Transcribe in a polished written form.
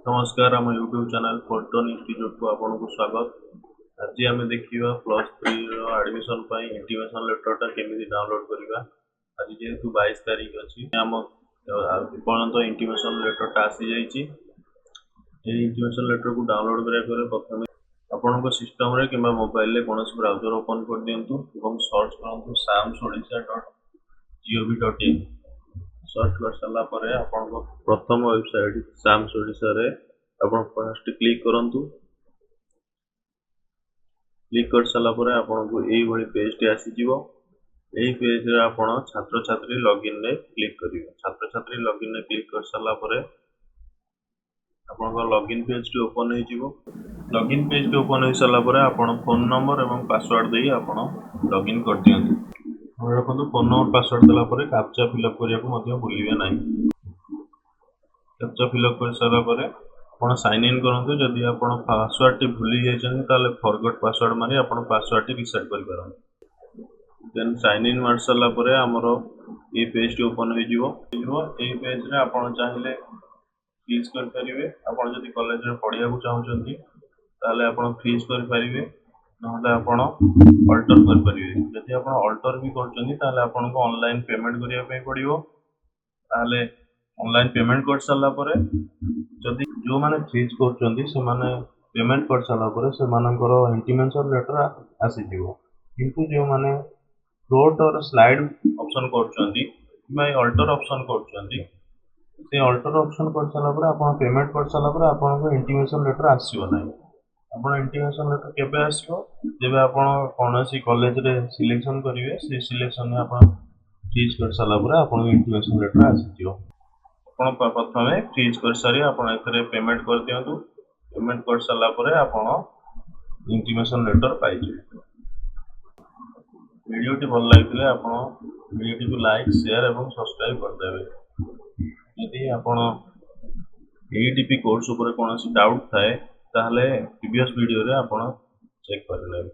नमस्कार आम YouTube channel फोल्टन institute को आपको स्वागत। आज आम देखा +3 एडमिशन इंटीमेशन लेटर केमी डाउनलोड करवा। आज जेहेतु 22 तारीख अच्छी आम पर्यटन इंटीमेशन लेटर आसी जाइए। इंटीमेशन लेटर को डाउनलोड करने प्रथम आपण सिस्टम रे कि मोबाइल कौन ब्राउजर ओपन कर दिंतु और सर्च करूँ samsodisha.gov.in। सर्च कर सारा पर आपण प्रथम वेबसाइट साम्स ओडिशा रे आपण फर्स्ट क्लिक करंतु। क्लिक कर सारा पर आपण को एई भली पेज टी आसी जीवो। एई पेज रे आपण छात्र छात्री लॉगिन रे क्लिक करिवे। छात्र छात्री लॉगिन रे क्लिक कर सारा पर आपण को लॉगिन पेज टी ओपन हो जीवो। लॉगिन पेज टी ओपन हो सारा पर आपण फोन नंबर एवं पासवर्ड देई आपण लॉगिन कर दियंतु। रखु फोन नंबर पासवर्ड देला पर कैप्चा फिलअप करिया को मध्य भूलिबे नाही। कैप्चा फिलअप कर सारा पर आपण साइन इन करंतु। जदि आपण पासवर्ड टी भूली जायछन ताले फॉरगॉट पासवर्ड मारी आपण पासवर्ड टी रीसेट कर परन। देन साइन इन मार सारा पर हमरो ए पेज टी ओपन हो जीवो। ए पेज रे आपण चाहिले फ्रीज कर परिवे। आपण जदि कॉलेज रे पढिया को चाहउछंती ताले आपण फ्रीज कर परिवे, नहले आपण अल्टर कर परिवे। जदि आपण अल्टर भी करछंती ताले आपण को ऑनलाइन पेमेंट करिया पे पड़िवो। ताले ऑनलाइन पेमेंट कर साला परे जदि जो माने फ्रीज करछंती से माने पेमेंट कर साला परे से मानकर इंटीमेशन लेटर आसी जीवो। किंतु जो माने फ्लोट और स्लाइड ऑप्शन करछंती किबा अल्टर ऑप्शन करछंती से अल्टर ऑप्शन कर साला परे आपण पेमेंट कर साला परे आपण को इंटीमेशन लेटर आसीबो नाही। आपण इंटीमेशन लेटर केबे आसीबो जेबे आपण कोनोसी कॉलेज रे सिलेक्शन करिवे। से सिलेक्शन में आपण फ्रीज कर साला परे आपण इंटीमेशन लेटर आसी जिवो। आपण प्रथम फ्रीज कर सारी आपण एथरे पेमेंट कर दियंतु। पेमेंट कर साला परे आपण इंटीमेशन लेटर पाइ जिवे। वीडियो टी भल लागिले आपण वीडियो टी को लाइक शेयर एवं सब्सक्राइब कर देबे। यदि आपण एडीपी कोर्स ऊपर कोनोसी डाउट थाए ताहले प्रीवियस वीडियो रे आपण चेक कर लेबे।